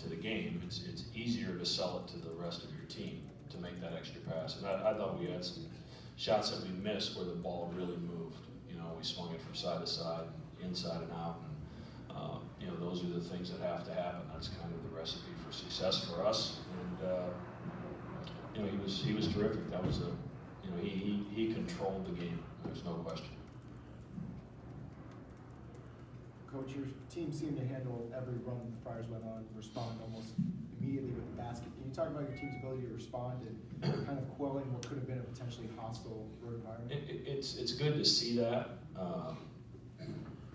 to the game, it's easier to sell it to the rest of your team to make that extra pass. And I thought we had some shots that we missed where the ball really moved. You know, we swung it from side to side, inside and out, and you know, those are the things that have to happen. That's kind of the recipe for success for us. And you know, he was terrific. That was you know, he controlled the game. There's no question. Coach, your team seemed to handle every run the Friars went on, respond almost immediately with the basket. Can you talk about your team's ability to respond and kind of quelling what could have been a potentially hostile road environment? It's good to see that,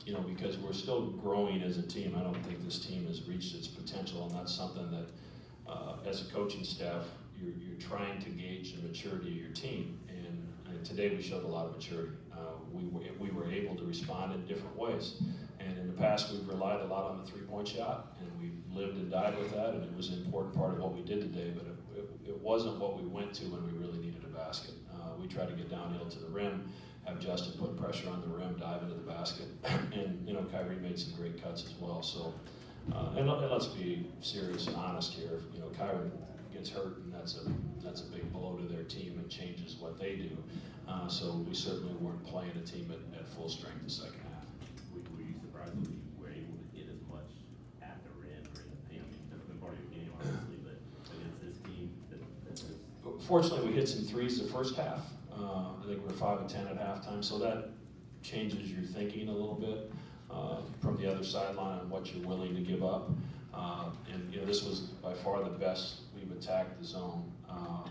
you know, because we're still growing as a team. I don't think this team has reached its potential, and that's something that, as a coaching staff, you're trying to gauge the maturity of your team. And today we showed a lot of maturity. We were able to respond in different ways. And in the past, we've relied a lot on the three-point shot, and we lived and died with that, and it was an important part of what we did today, but it wasn't what we went to when we really needed a basket. We tried to get downhill to the rim, have Justin put pressure on the rim, dive into the basket, and you know, Kyrie made some great cuts as well. So, and let's be serious and honest here. You know, Kyrie gets hurt, and that's a big blow to their team and changes what they do. So we certainly weren't playing a team at full strength the second half. Were you surprised that you were able to get as much at the rim or in the paint? I mean, that's been part of your game, obviously, but against this team, Fortunately, we hit some threes the first half. I think we were 5 of 10 at halftime, so that changes your thinking a little bit from the other sideline on what you're willing to give up. And you know, this was by far the best we've attacked the zone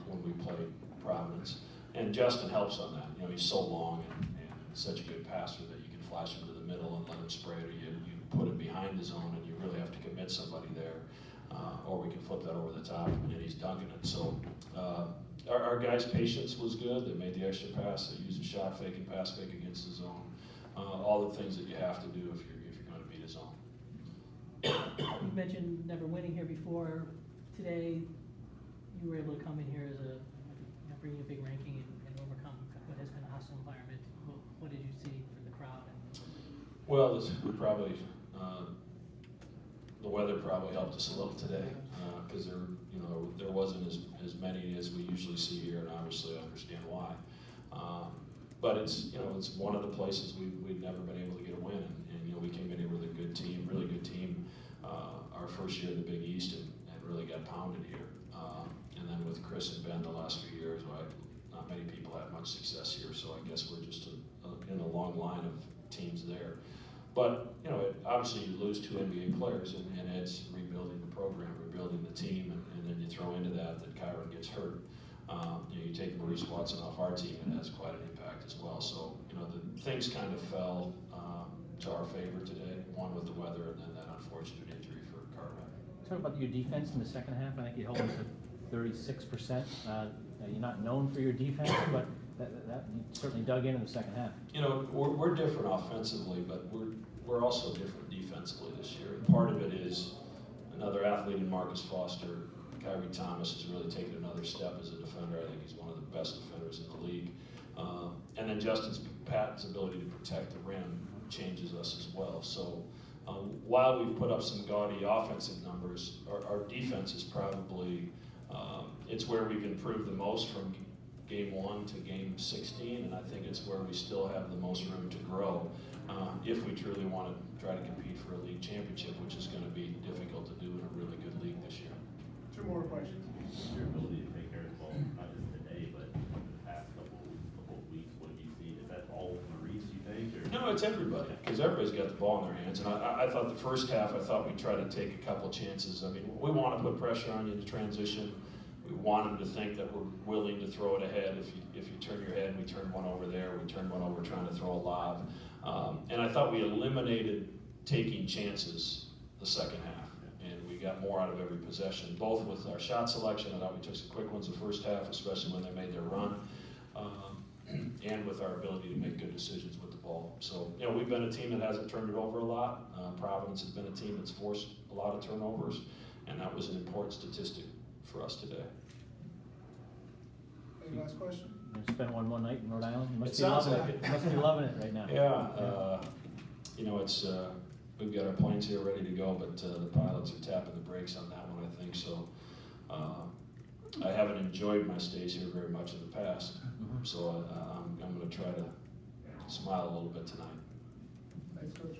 when we played Providence. And Justin helps on that. You know, he's so long and such a good passer that you can flash him to the middle and let him spray it, or you put it behind the zone and you really have to commit somebody there. Or we can flip that over the top and he's dunking it. So our guys' patience was good. They made the extra pass. They used a shot fake and pass fake against the zone. All the things that you have to do if you're going to beat a zone. You mentioned never winning here before. Today, you were able to come in here as bringing a big ranking and overcome what has been a hostile environment. What did you see from the crowd? Well, the weather probably helped us a little today because there wasn't as many as we usually see here, and obviously I understand why. But it's one of the places we've never been able to get a win, and we came in here with a good team, really good team. Our first year in the Big East and really got pounded here. And then with Chris and Ben the last few years, not many people had much success here, so I guess we're just in a long line of teams there. But obviously you lose 2 NBA players, and it's rebuilding the program, rebuilding the team, and then you throw into that Kyron gets hurt. You take Maurice Watson off our team, and it has quite an impact as well. So the things kind of fell to our favor today. One with the weather, and then that unfortunate injury for Carter. Talk about your defense in the second half. I think you held them to 36%. You're not known for your defense, but that you certainly dug in the second half. We're different offensively, but we're also different defensively this year. And part of it is another athlete in Marcus Foster. Kyrie Thomas has really taken another step as a defender. I think he's one of the best defenders in the league. And then Patton's ability to protect the rim changes us as well. So while we've put up some gaudy offensive numbers, our defense is probably it's where we've improved the most from game 1 to game 16, and I think it's where we still have the most room to grow if we truly want to try to compete for a league championship, which is going to be difficult to do in a really good league this year. 2 more questions. your ability to take care of the ball, not just today, but in the past couple of weeks, what have you seen? Is that all Maurice, you think? Or? No, it's everybody, because everybody's got the ball in their hands. And I thought the first half, I thought we tried to take a couple chances. I mean, we want to put pressure on you to transition. We want them to think that we're willing to throw it ahead. If you turn your head, we turn one over there. We turn one over trying to throw a lob. And I thought we eliminated taking chances the second half. And we got more out of every possession, both with our shot selection. I thought we took some quick ones the first half, especially when they made their run, and with our ability to make good decisions with the ball. So, we've been a team that hasn't turned it over a lot. Providence has been a team that's forced a lot of turnovers, and that was an important statistic for us today. Any last question? You spent one more night in Rhode Island? You must It be sounds loving like it. it. You must be loving it right now. Yeah, it's we've got our planes here ready to go, but the pilots are tapping the brakes on that one. so, I haven't enjoyed my stays here very much in the past, so I'm gonna try to smile a little bit tonight. Thanks, Coach.